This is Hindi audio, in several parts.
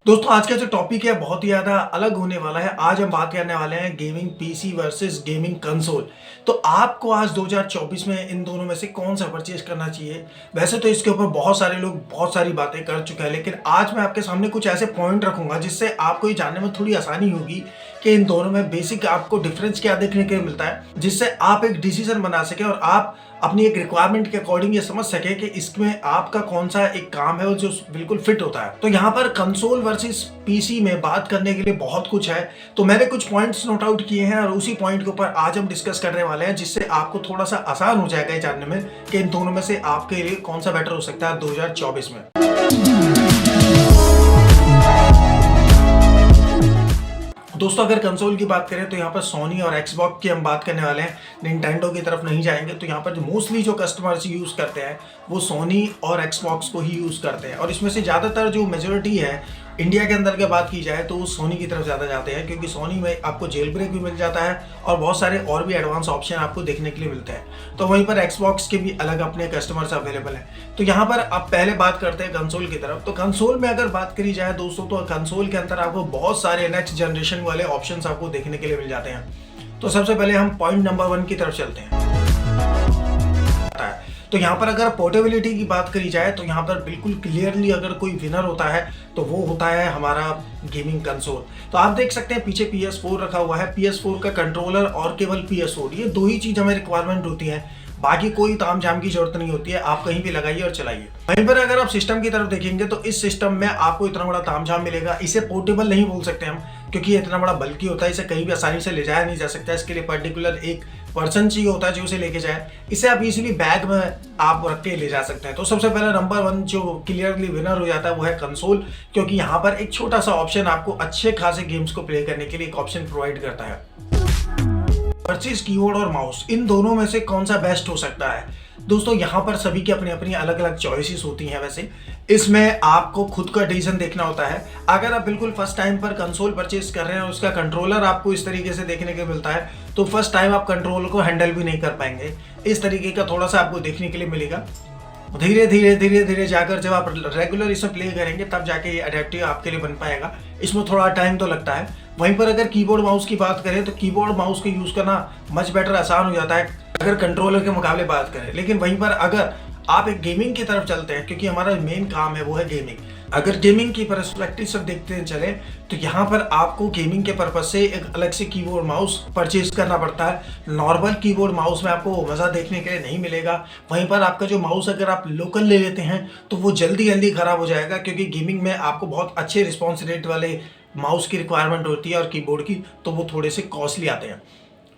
दोस्तों आज का जो टॉपिक है बहुत ही ज़्यादा अलग होने वाला है। आज हम बात करने वाले हैं gaming PC versus gaming console. तो आपको आज 2024 में इन दोनों में से कौन सा परचेज करना चाहिए। वैसे तो इसके ऊपर बहुत सारे लोग बहुत सारी बातें कर चुके हैं, लेकिन आज मैं आपके सामने कुछ ऐसे पॉइंट रखूंगा जिससे आपको ये जानने में थोड़ी आसानी होगी कि इन दोनों में बेसिक आपको डिफरेंस क्या देखने को मिलता है, जिससे आप एक डिसीजन बना सके और आप अपनी एक रिक्वायरमेंट के अकॉर्डिंग ये समझ सके कि इसमें आपका कौन सा एक काम है जो बिल्कुल फिट होता है। तो यहाँ पर कंसोल वर्सेस पीसी में बात करने के लिए बहुत कुछ है, तो मैंने कुछ पॉइंट्स नोट आउट किए हैं और उसी पॉइंट के ऊपर आज हम डिस्कस करने वाले हैं, जिससे आपको थोड़ा सा आसान हो जाएगा ये जानने में कि इन दोनों में से आपके लिए कौन सा बेटर हो सकता है 2024 में। दोस्तों अगर कंसोल की बात करें तो यहाँ पर सोनी और एक्सबॉक्स की हम बात करने वाले हैं, निंटेंडो की तरफ नहीं जाएंगे। तो यहाँ पर मोस्टली जो कस्टमर्स यूज़ करते हैं वो सोनी और एक्सबॉक्स को ही यूज़ करते हैं, और इसमें से ज़्यादातर जो मेजोरिटी है इंडिया के अंदर की बात की जाए तो वो सोनी की तरफ ज़्यादा जाते हैं, क्योंकि सोनी में आपको जेल ब्रेक भी मिल जाता है और बहुत सारे और भी एडवांस ऑप्शन आपको देखने के लिए मिलते हैं। तो वहीं पर एक्सबॉक्स के भी अलग अपने कस्टमर्स अवेलेबल हैं। तो यहाँ पर अब पहले बात करते हैं कंसोल की तरफ। तो कंसोल में अगर बात करी जाए दोस्तों, तो कंसोल के अंदर आपको बहुत सारे नेक्स्ट जनरेशन वाले ऑप्शंस आपको देखने के लिए मिल जाते हैं। तो सबसे पहले हम पॉइंट नंबर 1 की तरफ चलते हैं। तो यहाँ पर अगर पोर्टेबिलिटी की बात करी जाए तो यहाँ पर बिल्कुल क्लियरली अगर कोई विनर होता है तो वो होता है हमारा गेमिंग कंसोल। तो आप देख सकते हैं पीछे PS4 रखा हुआ है, PS4 का कंट्रोलर और केवल PS4, ये दो ही चीज़ हमें रिक्वायरमेंट होती है, बाकी कोई ताम झाम की जरूरत नहीं होती है। आप कहीं भी लगाइए और चलाइए। वहीं पर अगर आप सिस्टम की तरफ देखेंगे तो इस सिस्टम में आपको इतना बड़ा ताम झाम मिलेगा। इसे पोर्टेबल नहीं बोल सकते हम, क्योंकि ये इतना बड़ा बल्कि होता है, इसे कहीं भी आसानी से ले जाया नहीं जा सकता। इसके लिए पर्टिकुलर एक पर्सन चाहिए होता है जो उसे लेके जाए। इसे आप इजीली बैग में आप रख के ले जा सकते हैं। तो सबसे पहले नंबर 1 जो क्लियरली विनर हो जाता है वो है कंसोल, क्योंकि यहाँ पर एक छोटा सा ऑप्शन आपको अच्छे खासे गेम्स को प्ले करने के लिए एक ऑप्शन प्रोवाइड करता है। परचेज कीबोर्ड और माउस, इन दोनों में से कौन सा बेस्ट हो सकता है। दोस्तों यहाँ पर सभी की अपनी अपनी अलग अलग चॉइसेस होती हैं। वैसे इसमें आपको खुद का डिसीजन देखना होता है। अगर आप बिल्कुल फर्स्ट टाइम पर कंसोल परचेज कर रहे हैं और उसका कंट्रोलर आपको इस तरीके से देखने को मिलता है, तो फर्स्ट टाइम आप कंट्रोलर को हैंडल भी नहीं कर पाएंगे। इस तरीके का थोड़ा सा आपको देखने के लिए मिलेगा। धीरे धीरे जाकर जब आप रेगुलर इसमें प्ले करेंगे तब जाके ये अडेप्टिव आपके लिए बन पाएगा। इसमें थोड़ा टाइम तो लगता है। वहीं पर अगर कीबोर्ड माउस की बात करें तो कीबोर्ड माउस को यूज़ करना मच बेटर आसान हो जाता है अगर कंट्रोलर के मुकाबले बात करें। लेकिन वहीं पर अगर आप एक गेमिंग की तरफ चलते हैं, क्योंकि हमारा मेन काम है वो है गेमिंग, अगर गेमिंग की पर्सपेक्टिव से देखते हैं चले तो यहाँ पर आपको गेमिंग के पर्पज से एक अलग से कीबोर्ड माउस परचेज करना पड़ता है। नॉर्मल कीबोर्ड माउस में आपको मज़ा देखने के लिए नहीं मिलेगा। वहीं पर आपका जो माउस अगर आप लोकल ले लेते हैं तो वो जल्दी खराब हो जाएगा, क्योंकि गेमिंग में आपको बहुत अच्छे रिस्पॉन्स रेट वाले माउस की रिक्वायरमेंट होती है और कीबोर्ड की, तो वो थोड़े से कॉस्टली आते हैं।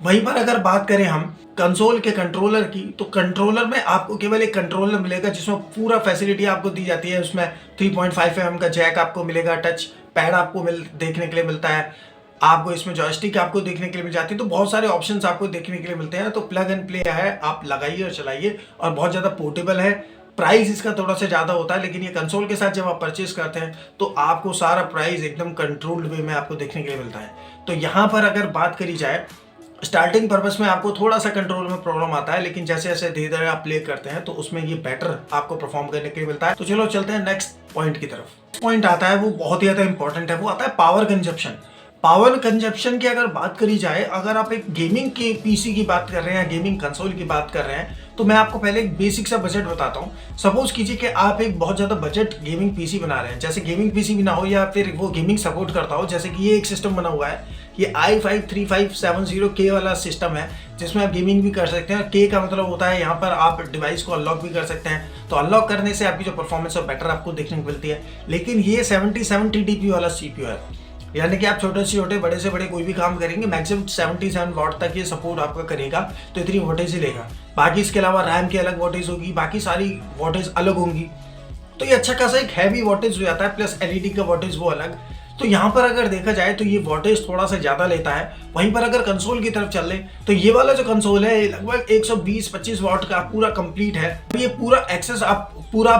वहीं पर अगर बात करें हम कंसोल के कंट्रोलर की, तो कंट्रोलर में आपको केवल एक कंट्रोलर मिलेगा जिसमें पूरा फैसिलिटी आपको दी जाती है। उसमें 3.5 mm का जैक आपको मिलेगा, टच पैड आपको देखने के लिए मिलता है, आपको इसमें जॉयस्टिक आपको देखने के लिए मिल जाती है। तो बहुत सारे ऑप्शंस आपको देखने के लिए मिलते हैं। तो प्लग एंड प्ले है, आप लगाइए और चलाइए, और बहुत ज़्यादा पोर्टेबल है। प्राइस इसका थोड़ा सा ज़्यादा होता है, लेकिन ये कंसोल के साथ जब आप परचेज करते हैं तो आपको सारा प्राइस एकदम कंट्रोल्ड वे में आपको देखने के लिए मिलता है। तो यहाँ पर अगर बात करी जाए स्टार्टिंग पर्पस में आपको थोड़ा सा कंट्रोल में प्रॉब्लम आता है, लेकिन जैसे जैसे धीरे धीरे आप प्ले करते हैं तो उसमें ये बेटर आपको परफॉर्म करने के लिए मिलता है। तो चलो चलते हैं नेक्स्ट पॉइंट की तरफ। पॉइंट आता है वो बहुत ही ज़्यादा इंपॉर्टेंट है, वो आता है पावर कंजप्शन। पावर कंजप्शन की अगर बात करी जाए, अगर आप एक गेमिंग के पीसी की बात कर रहे हैं या गेमिंग कंसोल की बात कर रहे हैं, तो मैं आपको पहले एक बेसिक सा बजट बताता हूँ। सपोज कीजिए कि आप एक बहुत ज़्यादा बजट गेमिंग पीसी बना रहे हैं, जैसे गेमिंग पीसी भी ना हो या फिर वो गेमिंग सपोर्ट करता हो। जैसे कि ये एक सिस्टम बना हुआ है, ये i5-3570K वाला सिस्टम है, जिसमें आप गेमिंग भी कर सकते हैं। K का मतलब होता है यहाँ पर आप डिवाइस को अनलॉक भी कर सकते हैं। तो अनलॉक करने से आपकी जो परफॉर्मेंस है बेटर आपको देखने को मिलती है। लेकिन ये 77 TDP वाला CPU है, यानी कि आप छोटे से छोटे बड़े से बड़े कोई भी काम करेंगे मैक्सिमम 77 वाट तक ये सपोर्ट आपका करेगा। तो इतनी वोल्टेज ही लेगा। बाकी इसके अलावा रैम की अलग वोल्टेज होगी, बाकी सारी वोल्टेज अलग होंगी। तो ये अच्छा खासा एक हैवी वोल्टेज हो जाता है, प्लस LED का वोल्टेज वो अलग। तो यहाँ पर अगर देखा जाए तो ये वोल्टेज थोड़ा सा ज़्यादा लेता है। वहीं पर अगर कंसोल की तरफ चल लें तो ये वाला जो कंसोल है लगभग 120-25 वाट का पूरा कंप्लीट है। ये पूरा एक्सेस आप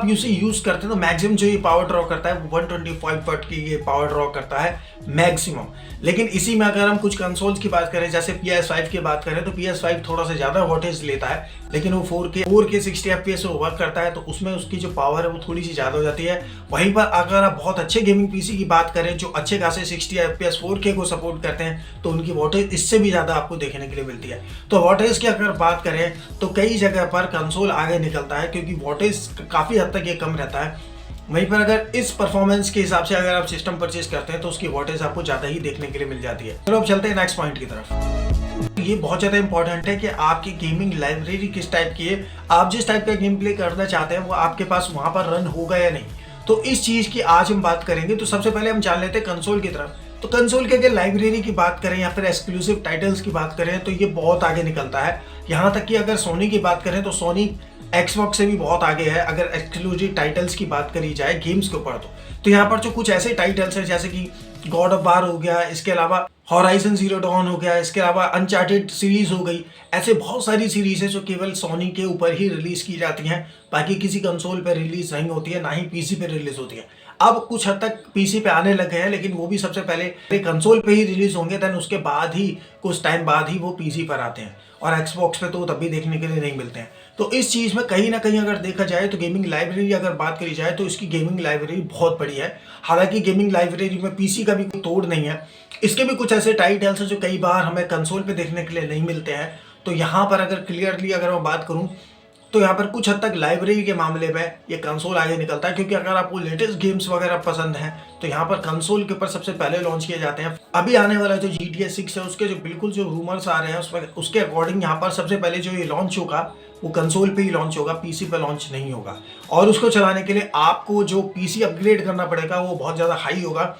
इसे यूज करते हैं तो मैक्सिमम जो ये पावर ड्रॉ करता है वो 125 वाट की ये पावर ड्रॉ करता है मैक्सिमम। लेकिन इसी में अगर हम कुछ कंसोल्स की बात करें, जैसे PS5 की बात करें, तो PS5 थोड़ा सा ज़्यादा वोल्टेज लेता है, लेकिन वो 4K 60 FPS में वर्क करता है, तो उसमें उसकी जो पावर है वो थोड़ी सी ज़्यादा हो जाती है। वहीं पर अगर आप बहुत अच्छे गेमिंग पीसी की बात करें जो अच्छे खासे 60 FPS 4K को सपोर्ट करते हैं, तो उनकी वोल्टेज इससे भी ज़्यादा आपको देखने के लिए मिलती है। तो वोल्टेज की अगर बात करें तो कई जगह पर कंसोल आगे निकलता है, क्योंकि वोल्टेज काफ़ी हद तक ये कम रहता है। वहीं पर अगर इस परफॉर्मेंस के हिसाब से अगर आप सिस्टम परचेज करते हैं तो उसकी वोल्टेज आपको ज़्यादा ही देखने के लिए मिल जाती है। चलो अब चलते हैं नेक्स्ट पॉइंट की तरफ। ये बहुत ज़्यादा इंपॉर्टेंट है कि आपकी गेमिंग लाइब्रेरी किस टाइप की है, आप जिस टाइप का गेम प्ले करना चाहते हैं वो आपके पास वहाँ पर रन होगा या नहीं। तो इस चीज़ की आज हम बात करेंगे। तो सबसे पहले हम जान लेते हैं कंसोल की तरफ। तो कंसोल के अगर लाइब्रेरी की बात करें या फिर एक्सक्लूसिव टाइटल्स की बात करें तो ये बहुत आगे निकलता है। यहाँ तक कि अगर सोनी की बात करें तो सोनी एक्सबॉक्स से भी बहुत आगे है अगर एक्सक्लूसिव टाइटल्स की बात करी जाए गेम्स के ऊपर। तो यहाँ पर जो कुछ ऐसे टाइटल्स हैं जैसे कि गॉड ऑफ वार हो गया, इसके अलावा हॉराइजन जीरो डॉन हो गया, इसके अलावा अनचार्टेड सीरीज हो गई, ऐसे बहुत सारी सीरीज है जो केवल सोनी के ऊपर ही रिलीज की जाती हैं, बाकी किसी कंसोल पर रिलीज नहीं होती है, ना ही पीसी पे रिलीज होती है। अब कुछ हद तक पीसी पे आने लगे हैं, लेकिन वो भी सबसे पहले कंसोल पे ही रिलीज होंगे, देन उसके बाद ही कुछ टाइम बाद ही वो पीसी पर आते हैं, और एक्सबॉक्स पे तो तब भी देखने के लिए नहीं मिलते हैं। तो इस चीज़ में कहीं ना कहीं अगर देखा जाए तो गेमिंग लाइब्रेरी अगर बात करी जाए तो इसकी गेमिंग लाइब्रेरी बहुत बड़ी है। हालांकि गेमिंग लाइब्रेरी में पीसी का भी कोई तोड़ नहीं है, इसके भी कुछ ऐसे टाइटल्स हैं जो कई बार हमें कंसोल पे देखने के लिए नहीं मिलते हैं। तो यहाँ पर अगर क्लियरली अगर मैं बात करूँ तो यहाँ पर कुछ हद तक लाइब्रेरी के मामले में ये कंसोल आगे निकलता है, क्योंकि अगर आपको लेटेस्ट गेम्स वगैरह पसंद हैं तो यहाँ पर कंसोल के ऊपर सबसे पहले लॉन्च किए जाते हैं। अभी आने वाला जो GTA 6 है उसके जो बिल्कुल जो रूमर्स आ रहे हैं उसमें उसके अकॉर्डिंग यहाँ पर सबसे पहले जो ये लॉन्च होगा वो कंसोल पे ही लॉन्च होगा, पीसी पे लॉन्च नहीं होगा। और उसको चलाने के लिए आपको जो पीसी अपग्रेड करना पड़ेगा वो बहुत ज़्यादा हाई होगा।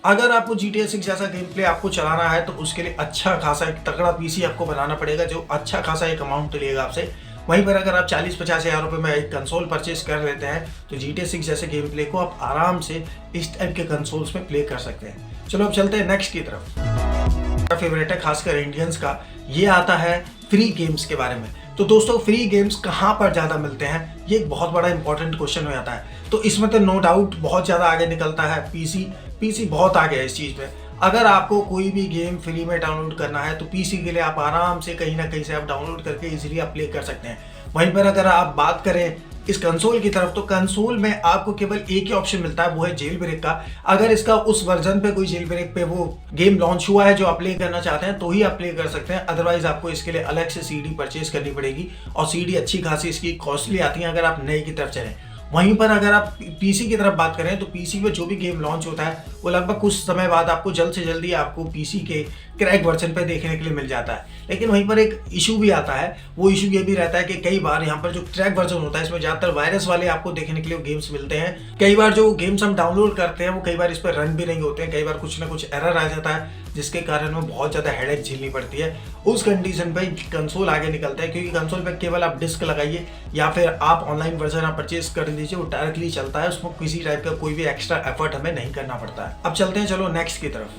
अगर आपको GTA 6 जैसा गेम प्ले आपको चलाना है तो उसके लिए अच्छा खासा एक तगड़ा पीसी आपको बनाना पड़ेगा जो अच्छा खासा एक अमाउंट लेगा आपसे। वहीं पर अगर आप 40-50 हज़ार रुपये में एक कंसोल परचेज कर लेते हैं तो GTA 6 जैसे गेम प्ले को आप आराम से इस टाइप के कंसोल्स में प्ले कर सकते हैं। चलो अब चलते हैं नेक्स्ट की तरफ। मेरा फेवरेट है खासकर इंडियंस का, ये आता है फ्री गेम्स के बारे में। तो दोस्तों फ्री गेम्स कहाँ पर ज़्यादा मिलते हैं, ये एक बहुत बड़ा इंपॉर्टेंट क्वेश्चन हो जाता है। तो इसमें तो नो डाउट बहुत ज़्यादा आगे निकलता है पीसी बहुत आगे है इस चीज़ में। अगर आपको कोई भी गेम फ्री में डाउनलोड करना है तो पीसी के लिए आप आराम से कहीं ना कहीं से आप डाउनलोड करके इजीली आप प्ले कर सकते हैं। वहीं पर अगर आप बात करें इस कंसोल की तरफ तो कंसोल में आपको केवल एक ही ऑप्शन मिलता है, वो है जेल ब्रेक का। अगर इसका उस वर्जन पे कोई जेल ब्रेक पे वो गेम लॉन्च हुआ है जो आप प्ले करना चाहते हैं तो ही आप प्ले कर सकते हैं, अदरवाइज आपको इसके लिए अलग से सीडी परचेज करनी पड़ेगी, और सीडी अच्छी खासी इसकी कॉस्टली आती है अगर आप नए की तरफ चलें। वहीं पर अगर आप पीसी की तरफ बात करें तो पीसी पे जो भी गेम लॉन्च होता है वो लगभग कुछ समय बाद आपको जल्द से जल्दी आपको पीसी के क्रैक वर्जन पे देखने के लिए मिल जाता है। लेकिन वहीं पर एक इशू भी आता है, वो इशू ये भी रहता है कि कई बार यहाँ पर जो क्रैक वर्जन होता है इसमें ज़्यादातर वायरस वाले आपको देखने के लिए गेम्स मिलते हैं। कई बार जो गेम्स हम डाउनलोड करते हैं वो कई बार इस पर रन भी नहीं होते हैं, कई बार कुछ ना कुछ एरर आ जाता है जिसके कारण में बहुत ज़्यादा हेडेक झेलनी पड़ती है। उस कंडीशन पे कंसोल आगे निकलता है, क्योंकि कंसोल पे केवल आप डिस्क लगाइए या फिर आप ऑनलाइन वर्जन आप परचेज कर लीजिए, वो डायरेक्टली चलता है, उसमें किसी टाइप का कोई भी एक्स्ट्रा एफर्ट हमें नहीं करना पड़ता है। अब चलते हैं चलो नेक्स्ट की तरफ।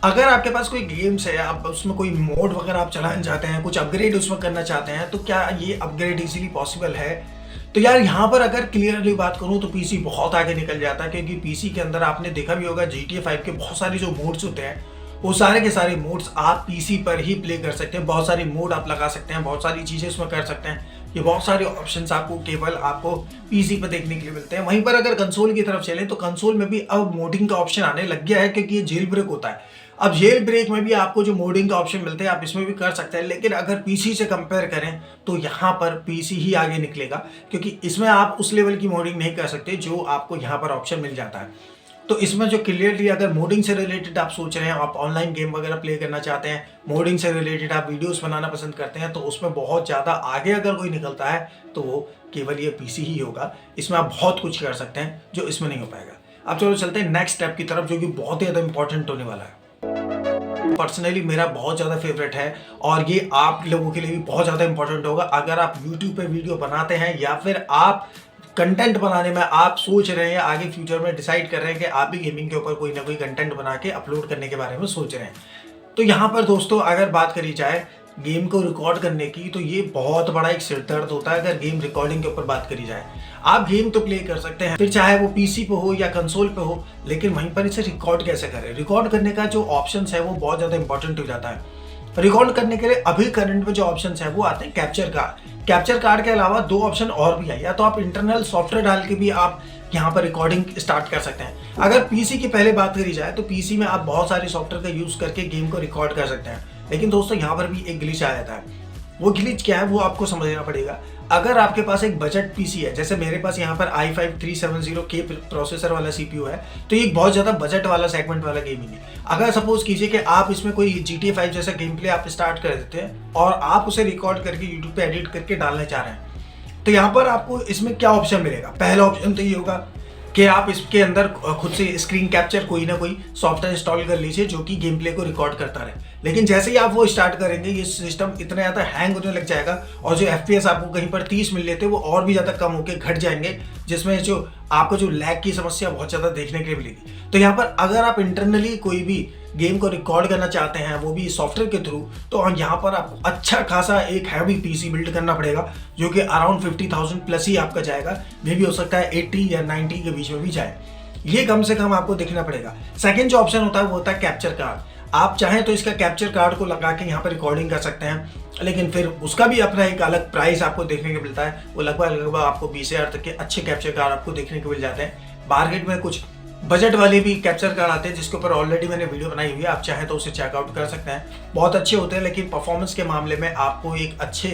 अगर आपके पास कोई गेम्स है, आप उसमें कोई मोड वगैरह आप चलाना चाहते हैं, कुछ अपग्रेड उसमें करना चाहते हैं, तो क्या ये अपग्रेड इजीली पॉसिबल है? तो यार यहाँ पर अगर क्लियरली बात करूँ तो पीसी बहुत आगे निकल जाता है, क्योंकि पीसी के अंदर आपने देखा भी होगा GTA 5 के बहुत सारे जो मोड्स होते हैं वो सारे के सारे मोड्स आप पीसी पर ही प्ले कर सकते हैं। बहुत सारी मोड आप लगा सकते हैं, बहुत सारी चीज़ें इसमें कर सकते हैं, ये बहुत सारे ऑप्शंस आपको केवल आपको पीसी पर देखने के लिए मिलते हैं। वहीं पर अगर कंसोल की तरफ चलें तो कंसोल में भी अब मोडिंग का ऑप्शन आने लग गया है, क्योंकि ये जेल ब्रेक होता है। अब जेल ब्रेक में भी आपको जो मोडिंग का ऑप्शन मिलते हैं आप इसमें भी कर सकते हैं, लेकिन अगर पीसी से कंपेयर करें तो यहाँ पर पीसी ही आगे निकलेगा, क्योंकि इसमें आप उस लेवल की मोडिंग नहीं कर सकते जो आपको यहाँ पर ऑप्शन मिल जाता है। तो इसमें जो क्लियरली अगर मोडिंग से रिलेटेड आप सोच रहे हैं, आप ऑनलाइन गेम वगैरह प्ले करना चाहते हैं, मोडिंग से रिलेटेड आप वीडियोस बनाना पसंद करते हैं, तो उसमें बहुत ज़्यादा आगे अगर कोई निकलता है तो वो केवल ये पीसी ही होगा। इसमें आप बहुत कुछ कर सकते हैं जो इसमें नहीं हो पाएगा। अब चलो चलते हैं नेक्स्ट स्टेप की तरफ, जो कि बहुत ही ज़्यादा इंपॉर्टेंट होने वाला है। पर्सनली मेरा बहुत ज़्यादा फेवरेट है और ये आप लोगों के लिए भी बहुत ज़्यादा इंपॉर्टेंट होगा। अगर आप यूट्यूब पे वीडियो बनाते हैं या फिर आप कंटेंट बनाने में आप सोच रहे हैं, आगे फ्यूचर में डिसाइड कर रहे हैं कि आप भी गेमिंग के ऊपर कोई ना कोई कंटेंट बना के अपलोड करने के बारे में सोच रहे हैं, तो यहाँ पर दोस्तों अगर बात करी जाए गेम को रिकॉर्ड करने की, तो ये बहुत बड़ा एक सिर दर्द होता है। अगर गेम रिकॉर्डिंग के ऊपर बात करी जाए, आप गेम तो प्ले कर सकते हैं, फिर चाहे वो पीसी पे हो या कंसोल पे हो, लेकिन वहीं पर इसे रिकॉर्ड कैसे करें। रिकॉर्ड करने का जो ऑप्शन है वो बहुत ज़्यादा इंपॉर्टेंट हो जाता है। रिकॉर्ड करने के लिए अभी करंट में जो ऑप्शन है वो आते हैं कैप्चर कार्ड। कैप्चर कार्ड के अलावा 2 ऑप्शन और भी है, या तो आप इंटरनल सॉफ्टवेयर डाल के भी आप यहाँ पर रिकॉर्डिंग स्टार्ट कर सकते हैं। अगर पीसी की पहले बात करी जाए तो पीसी में आप बहुत सारे सॉफ्टवेयर का यूज करके गेम को रिकॉर्ड कर सकते हैं, लेकिन दोस्तों यहाँ पर भी एक ग्लिच आ जाता है। वो ग्लिच क्या है वो आपको समझना पड़ेगा। अगर आपके पास एक बजट पीसी है, जैसे मेरे पास यहाँ पर i5 370K प्रोसेसर वाला सीपीयू है, तो ये बहुत ज़्यादा बजट वाला सेगमेंट वाला गेमिंग है। अगर सपोज कीजिए कि आप इसमें कोई GTA 5 जैसा गेम प्ले आप स्टार्ट कर देते हैं और आप उसे रिकॉर्ड करके यूट्यूब पे एडिट करके डालना चाह रहे हैं, तो यहाँ पर आपको इसमें क्या ऑप्शन मिलेगा। पहला ऑप्शन तो ये होगा कि आप इसके अंदर खुद से स्क्रीन कैप्चर कोई ना कोई सॉफ्टवेयर इंस्टॉल कर लीजिए जो कि गेम प्ले को रिकॉर्ड करता रहे। लेकिन जैसे ही आप वो स्टार्ट करेंगे, ये सिस्टम इतना ज़्यादा हैंग होने लग जाएगा और जो FPS आपको कहीं पर 30 मिल लेते वो और भी ज़्यादा कम होकर घट जाएंगे, जिसमें जो आपको जो लैग की समस्या बहुत ज़्यादा देखने के लिए मिलेगी। तो यहाँ पर अगर आप इंटरनली कोई भी गेम को रिकॉर्ड करना चाहते हैं, वो भी सॉफ्टवेयर के थ्रू, तो यहाँ पर आपको अच्छा खासा एक हैवी पीसी बिल्ड करना पड़ेगा, जो कि अराउंड 50,000 प्लस ही आपका जाएगा। मे भी हो सकता है 80 या 90 के बीच में भी जाए, ये कम से कम आपको देखना पड़ेगा। सेकेंड जो ऑप्शन होता है वो होता है कैप्चर कार्ड। आप चाहें तो इसका कैप्चर कार्ड को लगा के यहाँ पर रिकॉर्डिंग कर सकते हैं, लेकिन फिर उसका भी अपना एक अलग प्राइस आपको देखने को मिलता है। वो लगभग आपको 20,000 तक के अच्छे कैप्चर कार्ड आपको देखने को मिल जाते हैं। मार्केट में कुछ बजट वाले भी कैप्चर कार्ड आते हैं, जिसके ऊपर ऑलरेडी मैंने वीडियो बनाई हुई है, आप चाहें तो उसे चेकआउट कर सकते हैं। बहुत अच्छे होते हैं, लेकिन परफॉर्मेंस के मामले में आपको एक अच्छे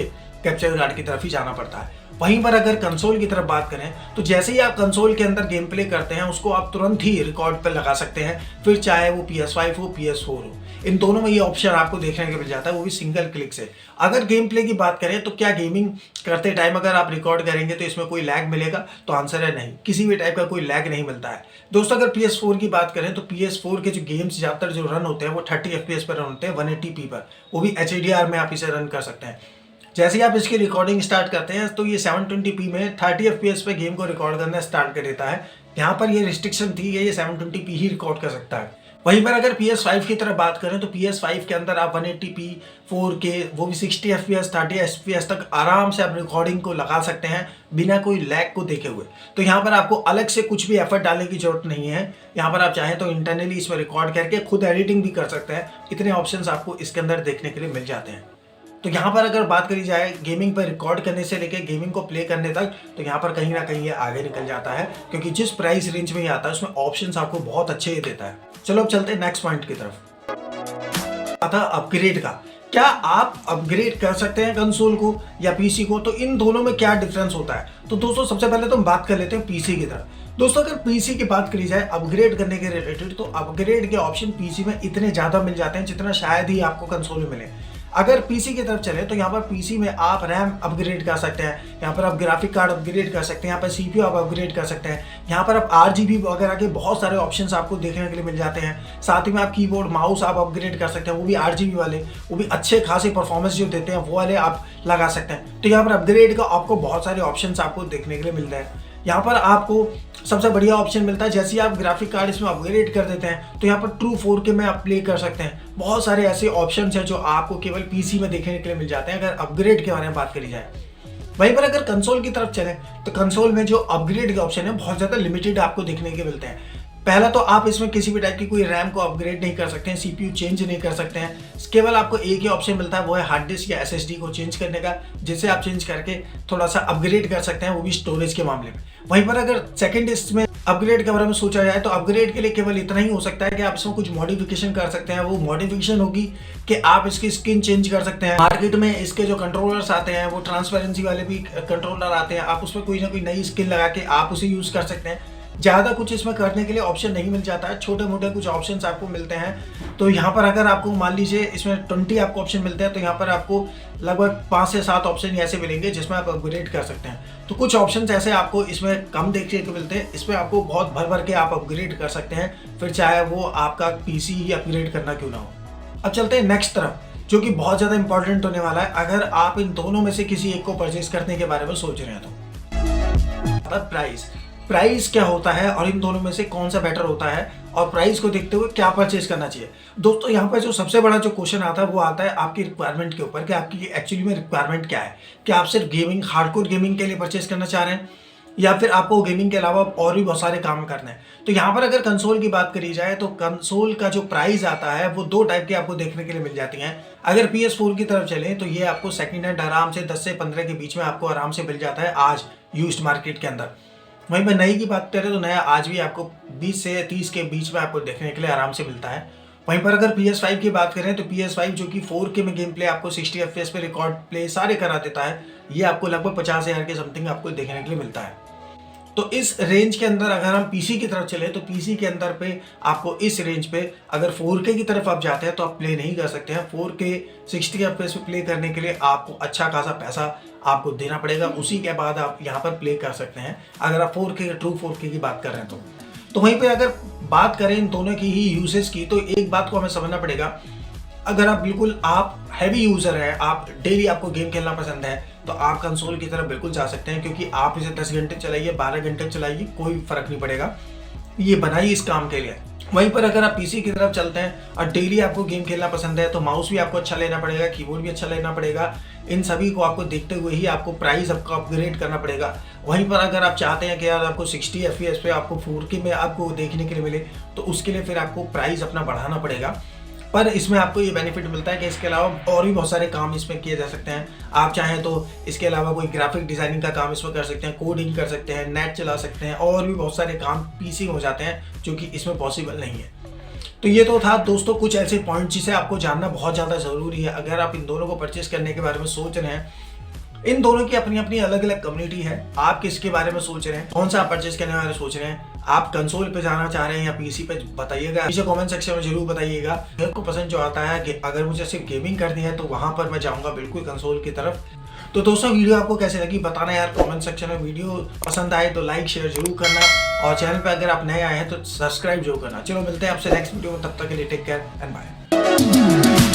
कैप्चर कार्ड की तरफ ही जाना पड़ता है। वहीं पर अगर कंसोल की तरफ बात करें, तो जैसे ही आप कंसोल के अंदर गेम प्ले करते हैं, उसको आप तुरंत ही रिकॉर्ड पर लगा सकते हैं, फिर चाहे वो PS5 हो PS4 हो, इन दोनों में ये ऑप्शन आपको देखने को मिल जाता है, वो भी सिंगल क्लिक से। अगर गेम प्ले की बात करें तो क्या गेमिंग करते टाइम अगर आप रिकॉर्ड करेंगे तो इसमें कोई लैग मिलेगा, तो आंसर है नहीं, किसी भी टाइप का कोई लैग नहीं मिलता है। दोस्तों अगर PS4 की बात करें तो PS4 के जो गेम्स ज़्यादातर जो रन होते हैं वो 30 FPS पर रन होते हैं, 180p पर, वो भी HDR में आप इसे रन कर सकते हैं। जैसे ही आप इसकी रिकॉर्डिंग स्टार्ट करते हैं तो ये 720p में 30 FPS पे गेम को रिकॉर्ड करना स्टार्ट कर देता है। यहाँ पर ये रिस्ट्रिक्शन थी कि ये 720p ही रिकॉर्ड कर सकता है। वहीं पर अगर PS5 की तरफ बात करें तो PS5 के अंदर आप 180p 4K वो भी 60 FPS 30 FPS तक आराम से आप रिकॉर्डिंग को लगा सकते हैं बिना कोई लैग को देखे हुए। तो यहाँ पर आपको अलग से कुछ भी एफर्ट डालने की जरूरत नहीं है। यहाँ पर आप चाहें तो इंटरनली इसमें रिकॉर्ड करके खुद एडिटिंग भी कर सकते हैं। इतने ऑप्शंस आपको इसके अंदर देखने के लिए मिल जाते हैं। तो यहाँ पर अगर बात करी जाए गेमिंग पर रिकॉर्ड करने से लेके गेमिंग को प्ले करने तक, तो यहाँ पर कहीं ना कहीं ये आगे निकल जाता है, क्योंकि जिस प्राइस रेंज में ये आता है उसमें ऑप्शंस आपको बहुत अच्छे ही देता है। चलो अब चलते हैं नेक्स्ट पॉइंट की तरफ। आता अपग्रेड का, क्या आप अपग्रेड कर सकते हैं कंसोल को या पीसी को, तो इन दोनों में क्या डिफरेंस होता है। तो दोस्तों सबसे पहले तो हम बात कर लेते हैं पीसी की तरफ। दोस्तों अगर पीसी की बात करी जाए अपग्रेड करने के रिलेटेड, तो अपग्रेड के ऑप्शन पीसी में इतने ज़्यादा मिल जाते हैं जितना शायद ही आपको कंसोल में मिले। अगर पीसी की तरफ चले तो यहाँ पर पीसी में आप रैम अपग्रेड कर सकते हैं, यहाँ पर आप ग्राफिक कार्ड अपग्रेड कर सकते हैं, यहाँ पर सीपीयू आप अपग्रेड कर सकते हैं, यहाँ पर आप RGB वगैरह के बहुत सारे ऑप्शंस आपको देखने के लिए मिल जाते हैं। साथ ही में आप कीबोर्ड माउस आप अपग्रेड कर सकते हैं, वो भी RGB वाले, वो भी अच्छे खासे परफॉर्मेंस जो देते हैं वो वाले आप लगा सकते हैं। तो यहाँ पर अपग्रेड का आपको बहुत सारे ऑप्शंस आपको देखने के लिए मिलते हैं। यहाँ पर आपको सबसे बढ़िया ऑप्शन मिलता है, जैसे ही आप ग्राफिक कार्ड इसमें अपग्रेड कर देते हैं तो यहाँ पर ट्रू 4K में आप प्ले कर सकते हैं। बहुत सारे ऐसे ऑप्शंस हैं जो आपको केवल पीसी में देखने के लिए मिल जाते हैं अगर अपग्रेड के बारे में बात करी जाए। वहीं पर अगर कंसोल की तरफ चलें तो कंसोल में जो अपग्रेड के ऑप्शन है बहुत ज़्यादा लिमिटेड आपको देखने के मिलते हैं। पहला तो आप इसमें किसी भी टाइप की कोई रैम को अपग्रेड नहीं कर सकते हैं, सीपीयू चेंज नहीं कर सकते हैं। केवल आपको एक ही ऑप्शन मिलता है, वो है हार्ड डिस्क या SSD को चेंज करने का, जिसे आप चेंज करके थोड़ा सा अपग्रेड कर सकते हैं, वो भी स्टोरेज के मामले में। वहीं पर अगर सेकंड डिस्क में अपग्रेड के बारे में सोचा जाए तो अपग्रेड के लिए केवल इतना ही हो सकता है कि आप इसमें कुछ मॉडिफिकेशन कर सकते हैं। वो मॉडिफिकेशन होगी कि आप इसकी स्किन चेंज कर सकते हैं। मार्केट में इसके जो कंट्रोलर्स आते हैं वो ट्रांसपेरेंसी वाले भी कंट्रोलर आते हैं, आप उसमें कोई ना कोई नई स्किन लगा के आप उसे यूज़ कर सकते हैं। ज़्यादा कुछ इसमें करने के लिए ऑप्शन नहीं मिल जाता है, छोटे मोटे कुछ ऑप्शंस आपको मिलते हैं। तो यहाँ पर अगर आपको मान लीजिए इसमें 20 आपको ऑप्शन मिलते हैं, तो यहाँ पर आपको लगभग 5 से 7 ऑप्शन ऐसे मिलेंगे जिसमें आप अपग्रेड कर सकते हैं। तो कुछ ऑप्शंस ऐसे आपको इसमें कम देखने को मिलते हैं, इसमें आपको बहुत भर भर के आप अपग्रेड कर सकते हैं, फिर चाहे वो आपका पीसी ही अपग्रेड करना क्यों ना हो। अब चलते हैं नेक्स्ट तरफ, जो कि बहुत ज़्यादा इंपॉर्टेंट होने वाला है अगर आप इन दोनों में से किसी एक को परचेज करने के बारे में सोच रहे हैं तो। प्राइस क्या होता है और इन दोनों में से कौन सा बेटर होता है और प्राइस को देखते हुए क्या परचेज करना चाहिए। दोस्तों यहाँ पर जो सबसे बड़ा जो क्वेश्चन आता है वो आता है आपकी रिक्वायरमेंट के ऊपर कि आपकी एक्चुअली में रिक्वायरमेंट क्या है। क्या आप सिर्फ गेमिंग, हार्डकोर गेमिंग के लिए परचेज करना चाह रहे हैं या फिर आपको गेमिंग के अलावा और भी बहुत सारे काम करने हैं। तो यहाँ पर अगर कंसोल की बात करी जाए तो कंसोल का जो प्राइस आता है वो दो टाइप के आपको देखने के लिए मिल जाती हैं। अगर PS4 की तरफ चलें तो ये आपको सेकंड हैंड आराम से 10 से 15 के बीच में आपको आराम से मिल जाता है आज यूज्ड मार्केट के अंदर। वहीं पर नई की बात करें तो नया आज भी आपको 20 से 30 के बीच में आपको देखने के लिए आराम से मिलता है। वहीं पर अगर PS5 की बात करें तो PS5 जो कि 4K में गेम प्ले आपको 60 FPS पे रिकॉर्ड प्ले सारे करा देता है, ये आपको लगभग 50,000 के समथिंग आपको देखने के लिए मिलता है। तो इस रेंज के अंदर अगर हम पीसी की तरफ चले तो पीसी के अंदर पे आपको इस रेंज पे अगर 4K की तरफ आप जाते हैं तो आप प्ले नहीं कर सकते हैं। 4K 60 FPS पे प्ले करने के लिए आपको अच्छा खासा पैसा आपको देना पड़ेगा, उसी के बाद आप यहाँ पर प्ले कर सकते हैं अगर आप 4K ट्रू 4K की बात कर रहे हैं तो वहीं पे अगर बात करें इन दोनों की ही यूसेज की तो एक बात को हमें समझना पड़ेगा। अगर आप हैवी यूज़र हैं, आप डेली आपको गेम खेलना पसंद है तो आप कंसोल की तरफ बिल्कुल जा सकते हैं, क्योंकि आप इसे 10 घंटे चलाइए, 12 घंटे चलाइए, कोई फर्क नहीं पड़ेगा, ये बनाई इस काम के लिए। वहीं पर अगर आप पीसी की तरफ चलते हैं और डेली आपको गेम खेलना पसंद है तो माउस भी आपको अच्छा लेना पड़ेगा, कीबोर्ड भी अच्छा लेना पड़ेगा। इन सभी को आपको देखते हुए ही आपको प्राइस आपको अपग्रेड करना पड़ेगा। वहीं पर अगर आप चाहते हैं कि यार आपको 60 FPS पे आपको 4K में आपको देखने के लिए मिले तो उसके लिए फिर आपको प्राइस अपना बढ़ाना पड़ेगा। पर इसमें आपको ये बेनिफिट मिलता है कि इसके अलावा और भी बहुत सारे काम इसमें किए जा सकते हैं। आप चाहें तो इसके अलावा कोई ग्राफिक डिजाइनिंग का काम इसमें कर सकते हैं, कोडिंग कर सकते हैं, नेट चला सकते हैं, और भी बहुत सारे काम पीसी में हो जाते हैं जो कि इसमें पॉसिबल नहीं है। तो ये तो था दोस्तों कुछ ऐसे पॉइंट जिसे आपको जानना बहुत ज़्यादा ज़रूरी है अगर आप इन दोनों को परचेज करने के बारे में सोच रहे हैं। इन दोनों की अपनी अपनी अलग अलग कम्युनिटी है। आप किसके बारे में सोच रहे हैं, कौन सा आप परचेज करने वाले सोच रहे हैं, आप कंसोल पे जाना चाह रहे हैं या पीसी पे, बताइएगा नीचे कमेंट सेक्शन में जरूर बताइएगा। मेरे को पसंद जो आता है कि अगर मुझे सिर्फ गेमिंग करनी है तो वहां पर मैं जाऊंगा बिल्कुल कंसोल की तरफ। तो दोस्तों वीडियो आपको कैसे लगी बताना यार कमेंट सेक्शन में। वीडियो पसंद आए तो लाइक शेयर जरूर करना और चैनल पे अगर आप नए आए हैं तो सब्सक्राइब जरूर करना। चलो मिलते हैं आपसे नेक्स्ट वीडियो में, तब तक के लिए टेक केयर एंड बाय।